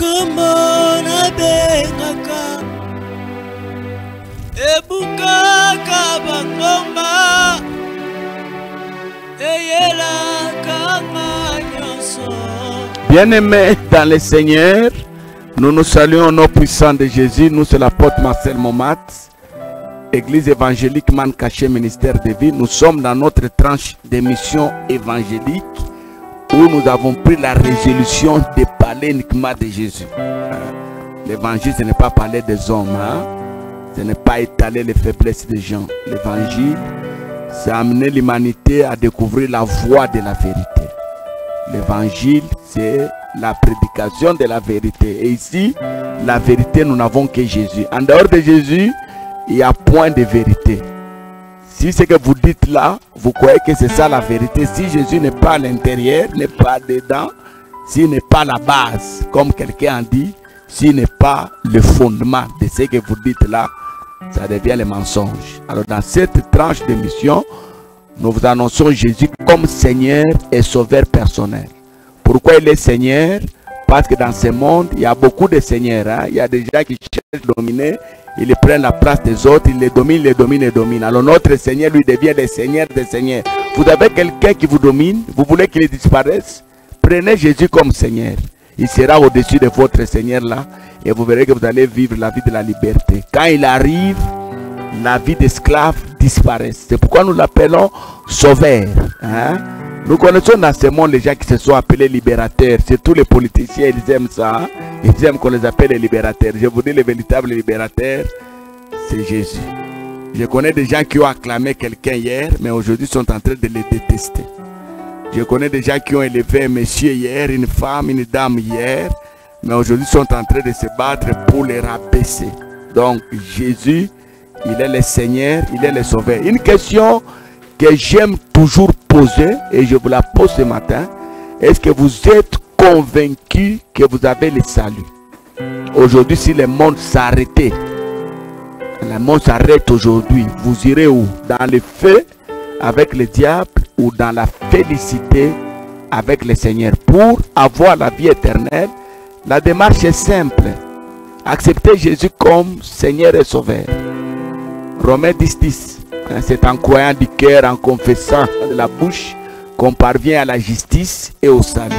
Komona bengaka ebukaka bangomba eyela kama nyonso. Bien-aimés dans le Seigneur, nous nous saluons au nom puissant de Jésus. Nous, c'est l'apôtre Marcel Momat, Église évangélique Man Caché, ministère de vie. Nous sommes dans notre tranche d'émission évangélique où nous avons pris la résolution de parler uniquement de Jésus. L'évangile, ce n'est pas parler des hommes, hein? Ce n'est pas étaler les faiblesses des gens. L'évangile, c'est amener l'humanité à découvrir la voie de la vérité. L'évangile, c'est la prédication de la vérité. Et ici, la vérité, nous n'avons que Jésus. En dehors de Jésus, il n'y a point de vérité. Si ce que vous dites là, vous croyez que c'est ça la vérité. Si Jésus n'est pas à l'intérieur, n'est pas dedans, s'il n'est pas la base, comme quelqu'un a dit, s'il n'est pas le fondement de ce que vous dites là, ça devient le mensonge. Alors dans cette tranche d'émission, nous vous annonçons Jésus comme Seigneur et Sauveur personnel. Pourquoi il est Seigneur? Parce que dans ce monde, il y a beaucoup de seigneurs. Hein? Il y a des gens qui cherchent à dominer, ils prennent la place des autres, ils les dominent, les dominent, les dominent. Alors notre Seigneur, lui, devient le Seigneur des seigneurs. Vous avez quelqu'un qui vous domine, vous voulez qu'il disparaisse? Prenez Jésus comme Seigneur. Il sera au-dessus de votre Seigneur là. Et vous verrez que vous allez vivre la vie de la liberté. Quand il arrive, la vie d'esclave disparaît. C'est pourquoi nous l'appelons Sauveur. Hein? Nous connaissons dans ce monde les gens qui se sont appelés libérateurs. Surtout les politiciens, ils aiment ça. Hein? Ils aiment qu'on les appelle les libérateurs. Je vous dis, le véritable libérateur, c'est Jésus. Je connais des gens qui ont acclamé quelqu'un hier, mais aujourd'hui sont en train de les détester. Je connais des gens qui ont élevé un monsieur hier, une femme, une dame hier, mais aujourd'hui sont en train de se battre pour les rabaisser. Donc Jésus, il est le Seigneur, il est le Sauveur. Une question que j'aime toujours poser, et je vous la pose ce matin. Est-ce que vous êtes convaincu que vous avez le salut? Aujourd'hui, si le monde s'arrêtait, le monde s'arrête aujourd'hui, vous irez où? Dans le feu avec le diable ou dans la félicité avec le Seigneur? Pour avoir la vie éternelle, la démarche est simple. Acceptez Jésus comme Seigneur et Sauveur. Romains 10:10. C'est en croyant du cœur, en confessant de la bouche qu'on parvient à la justice et au salut.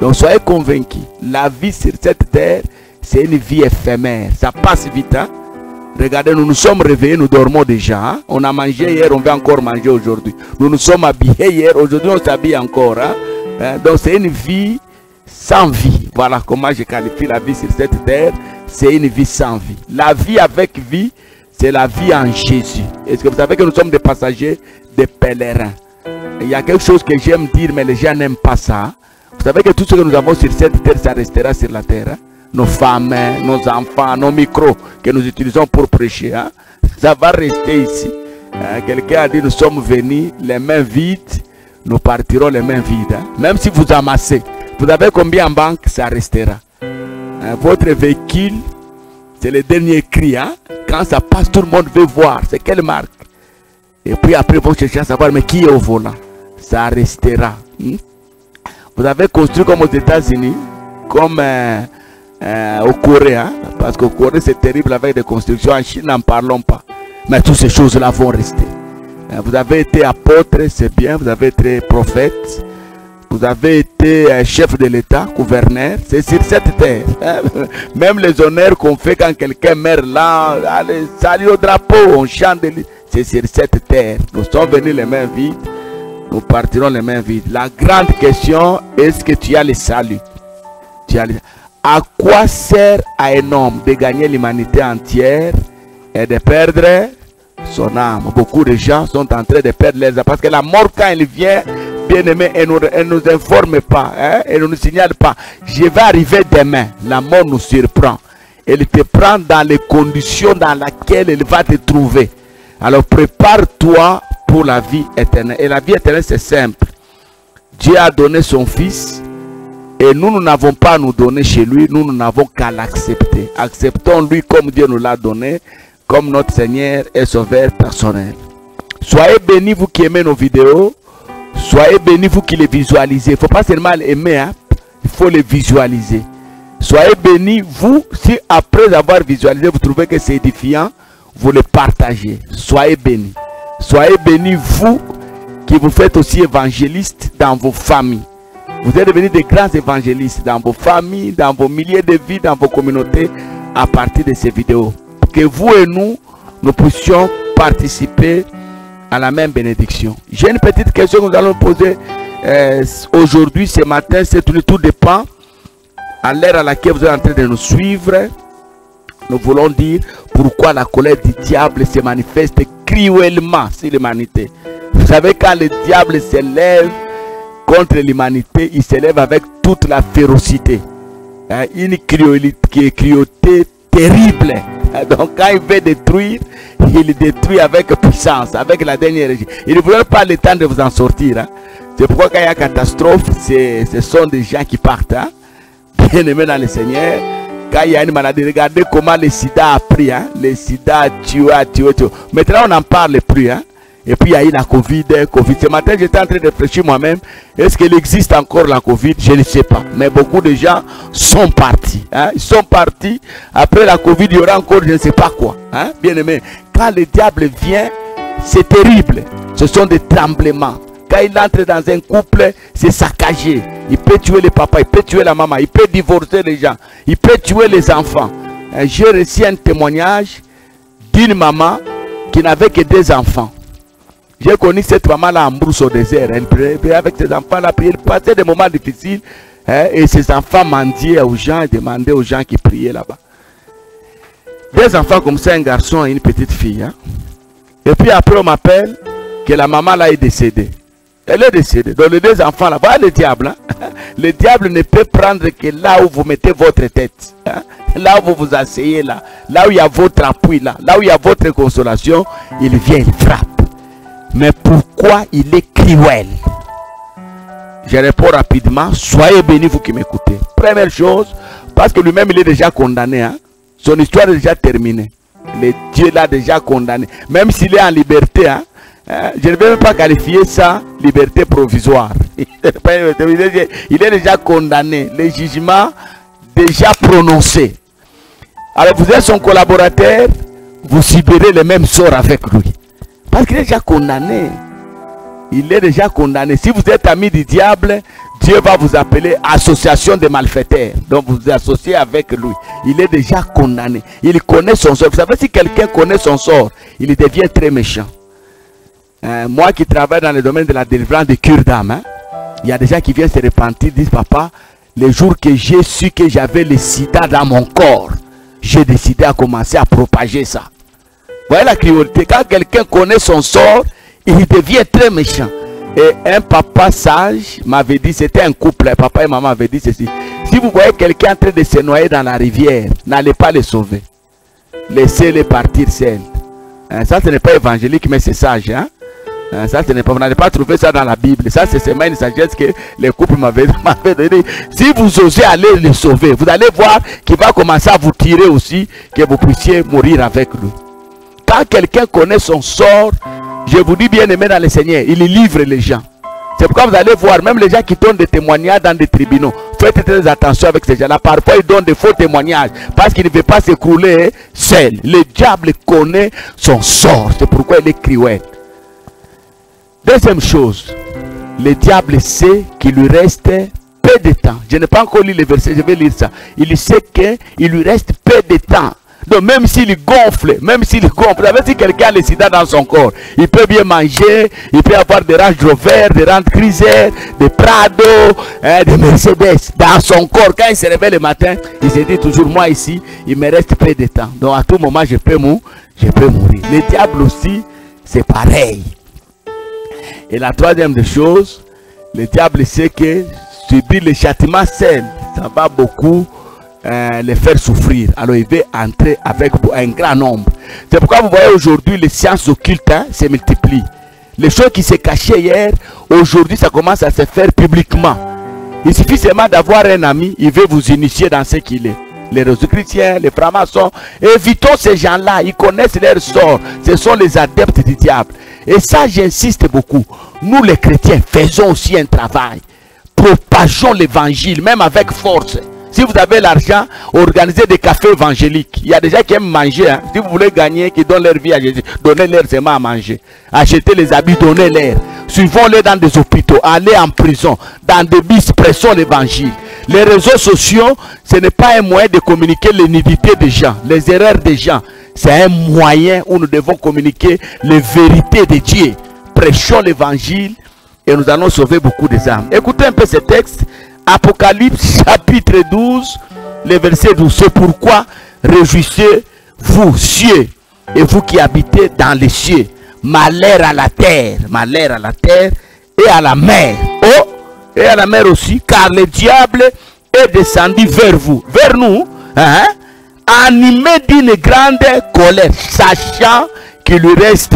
Donc soyez convaincus. La vie sur cette terre, c'est une vie éphémère. Ça passe vite. Hein? Regardez, nous nous sommes réveillés, nous dormons déjà. Hein? On a mangé hier, on va encore manger aujourd'hui. Nous nous sommes habillés hier, aujourd'hui on s'habille encore. Hein? Donc c'est une vie sans vie. Voilà comment je qualifie la vie sur cette terre. C'est une vie sans vie. La vie avec vie, c'est la vie en Jésus. Est-ce que vous savez que nous sommes des passagers, des pèlerins? Il y a quelque chose que j'aime dire, mais les gens n'aiment pas ça. Vous savez que tout ce que nous avons sur cette terre, ça restera sur la terre. Hein? Nos femmes, nos enfants, nos micros que nous utilisons pour prêcher. Hein? Ça va rester ici. Quelqu'un a dit, nous sommes venus les mains vides, nous partirons les mains vides. Hein? Même si vous amassez, vous avez combien en banque, ça restera. Votre véhicule, c'est le dernier cri. Hein? Quand ça passe, tout le monde veut voir. C'est quelle marque? Et puis après, vous cherchez à savoir, mais qui est au volant? Ça restera. Vous avez construit comme aux États-Unis, comme au Corée. Hein? Parce qu'au Corée, c'est terrible avec des constructions. En Chine, n'en parlons pas. Mais toutes ces choses-là vont rester. Vous avez été apôtre, c'est bien. Vous avez été prophète. Vous avez été chef de l'État, gouverneur. C'est sur cette terre. Même les honneurs qu'on fait quand quelqu'un meurt là, allez, salut au drapeau, on chante. C'est sur cette terre. Nous sommes venus les mains vides. Nous partirons les mains vides. La grande question, est-ce que tu as le salut? À quoi sert à un homme de gagner l'humanité entière et de perdre son âme? Beaucoup de gens sont en train de perdre les âmes. Parce que la mort, quand elle vient, bien-aimé, elle ne nous informe pas, hein? Elle ne nous signale pas. Je vais arriver demain. La mort nous surprend. Elle te prend dans les conditions dans lesquelles elle va te trouver. Alors prépare-toi pour la vie éternelle. Et la vie éternelle, c'est simple. Dieu a donné son Fils. Et nous n'avons pas à nous donner chez lui. Nous n'avons qu'à l'accepter. Acceptons-lui comme Dieu nous l'a donné. Comme notre Seigneur et Sauveur personnel. Soyez bénis, vous qui aimez nos vidéos. Soyez bénis, vous qui les visualisez. Il ne faut pas seulement les aimer, hein? Il faut les visualiser. Soyez bénis, vous, si après avoir visualisé, vous trouvez que c'est édifiant, vous le partagez. Soyez bénis. Soyez bénis, vous, qui vous faites aussi évangélistes dans vos familles. Vous êtes devenus des grands évangélistes dans vos familles, dans vos milieux de vie, dans vos communautés, à partir de ces vidéos. Que vous et nous puissions participer à la même bénédiction. J'ai une petite question que nous allons poser aujourd'hui, ce matin. Tout dépend à l'heure à laquelle vous êtes en train de nous suivre. Nous voulons dire pourquoi la colère du diable se manifeste cruellement sur l'humanité. Vous savez, quand le diable s'élève contre l'humanité, il s'élève avec toute la férocité. Une cruauté terrible. Donc quand il veut détruire, il détruit avec puissance, avec la dernière régie. Il ne vous pas le temps de vous en sortir. C'est pourquoi quand il y a catastrophe, ce sont des gens qui partent. Bien aimés dans le Seigneur. Quand il y a une maladie, regardez comment le sida a pris. Le sida a tué. Maintenant on n'en parle plus. Et puis il y a eu la Covid. Ce matin j'étais en train de réfléchir moi-même. Est-ce qu'il existe encore la Covid? Je ne sais pas. Mais beaucoup de gens sont partis. Ils sont partis. Après la Covid, il y aura encore je ne sais pas quoi. Bien aimé. Quand le diable vient, c'est terrible. Ce sont des tremblements. Quand il entre dans un couple, c'est saccagé. Il peut tuer les papas, il peut tuer la maman, il peut divorcer les gens, il peut tuer les enfants. J'ai reçu un témoignage d'une maman qui n'avait que 2 enfants. J'ai connu cette maman-là en brousse au désert. Elle priait avec ses enfants-là, elle passait des moments difficiles. Et ses enfants mendiaient aux gens et demandaient aux gens qui priaient là-bas. 2 enfants comme ça, un garçon et une petite fille. Et puis après, on m'appelle que la maman là est décédée. Elle est décédée. Donc les 2 enfants là, voilà le diable. Le diable ne peut prendre que là où vous mettez votre tête. Là où vous vous asseyez là. Là où il y a votre appui là. Là où il y a votre consolation. Il vient, il frappe. Mais pourquoi il est cruel? Je réponds rapidement. Soyez bénis vous qui m'écoutez. Première chose, parce que lui-même il est déjà condamné. Son histoire est déjà terminée. Le Dieu l'a déjà condamné. Même s'il est en liberté. Je ne vais même pas qualifier ça liberté provisoire. Il est déjà condamné. Le jugement déjà prononcé. Alors vous êtes son collaborateur, vous subirez le même sort avec lui. Parce qu'il est déjà condamné. Il est déjà condamné. Si vous êtes ami du diable, Dieu va vous appeler association de malfaiteurs. Donc vous vous associez avec lui. Il est déjà condamné. Il connaît son sort. Vous savez, si quelqu'un connaît son sort, il devient très méchant. Moi qui travaille dans le domaine de la délivrance de cure d'âme, il y a des gens qui viennent se repentir, disent papa, le jour que j'ai su que j'avais le sida dans mon corps, j'ai décidé à commencer à propager ça. Vous voyez la cruauté, quand quelqu'un connaît son sort, il devient très méchant. Et un papa sage m'avait dit, c'était un couple, papa et maman avaient dit ceci: si vous voyez quelqu'un en train de se noyer dans la rivière, n'allez pas le sauver. Laissez-le partir seul. Ça ce n'est pas évangélique, mais c'est sage. Ça ce n'est pas, vous n'allez pas trouver ça dans la Bible. Ça c'est une sagesse que les couples m'avaient donné. Si vous osez aller le sauver, vous allez voir qu'il va commencer à vous tirer aussi, que vous puissiez mourir avec lui. Quand quelqu'un connaît son sort, je vous dis bien aimé dans le Seigneur, il livre les gens. C'est pourquoi vous allez voir, même les gens qui donnent des témoignages dans des tribunaux, faites très attention avec ces gens-là. Parfois ils donnent des faux témoignages parce qu'ils ne veulent pas s'écrouler seul. Le diable connaît son sort, c'est pourquoi il est cruel. Deuxième chose, le diable sait qu'il lui reste peu de temps. Je n'ai pas encore lu le verset, je vais lire ça. Il sait qu'il lui reste peu de temps. Donc même s'il gonfle, vous savez, si quelqu'un a le sida dans son corps, il peut bien manger, il peut avoir des Range Rover, des Land Cruiser, des Prado, des Mercedes dans son corps. Quand il se réveille le matin, il se dit toujours, moi ici, il me reste peu de temps. Donc à tout moment, je peux mourir. Le diable aussi, c'est pareil. Et la troisième des choses, le diable sait que subir le châtiment seul, ça va beaucoup les faire souffrir. Alors il veut entrer avec un grand nombre. C'est pourquoi vous voyez aujourd'hui les sciences occultes se multiplient. Les choses qui se cachaient hier, aujourd'hui ça commence à se faire publiquement. Il suffit seulement d'avoir un ami, il veut vous initier dans ce qu'il est. Les Rosicruciens, les francs-maçons, évitons ces gens-là, ils connaissent leur sort. Ce sont les adeptes du diable. Et ça, j'insiste beaucoup. Nous les chrétiens faisons aussi un travail. Propageons l'évangile, même avec force. Si vous avez l'argent, organisez des cafés évangéliques. Il y a des gens qui aiment manger. Hein. Si vous voulez gagner, qui donnent leur vie à Jésus, donnez-leur seulement à manger. Achetez les habits, donnez-leur. Suivons-les dans des hôpitaux, allez en prison, dans des bis, pressons l'évangile. Les réseaux sociaux, ce n'est pas un moyen de communiquer les nudités des gens, les erreurs des gens. C'est un moyen où nous devons communiquer les vérités de Dieu. Prêchons l'évangile et nous allons sauver beaucoup des âmes. Écoutez un peu ce texte. Apocalypse chapitre 12, le verset 12. C'est pourquoi réjouissez-vous, cieux, et vous qui habitez dans les cieux. Malheur à la terre et à la mer. Oh, et à la mer aussi, car le diable est descendu vers vous, vers nous, hein, animé d'une grande colère, sachant qu'il lui reste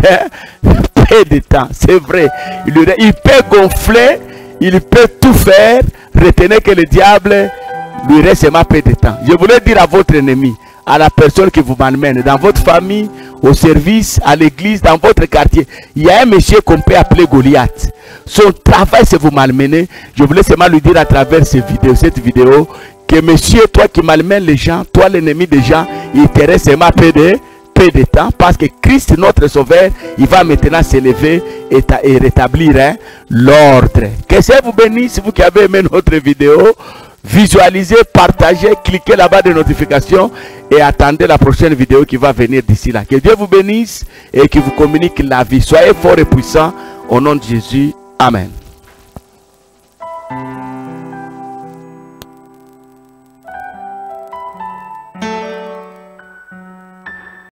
peu de temps. C'est vrai, il peut gonfler, il peut tout faire. Retenez que le diable lui reste seulement peu de temps. Je voulais dire à votre ennemi, à la personne qui vous malmène, dans votre famille, au service, à l'église, dans votre quartier, il y a un monsieur qu'on peut appeler Goliath. Son travail, c'est vous malmener. Je voulais seulement lui dire à travers cette vidéo, que monsieur, toi qui malmènes les gens, toi l'ennemi des gens, il te reste seulement peu de temps, parce que Christ, notre sauveur, il va maintenant s'élever et rétablir hein, l'ordre. Que Dieu vous bénisse, vous qui avez aimé notre vidéo. Visualisez, partagez, cliquez là-bas de notifications et attendez la prochaine vidéo qui va venir d'ici là. Que Dieu vous bénisse et qu'il vous communique la vie. Soyez forts et puissants au nom de Jésus. Amen.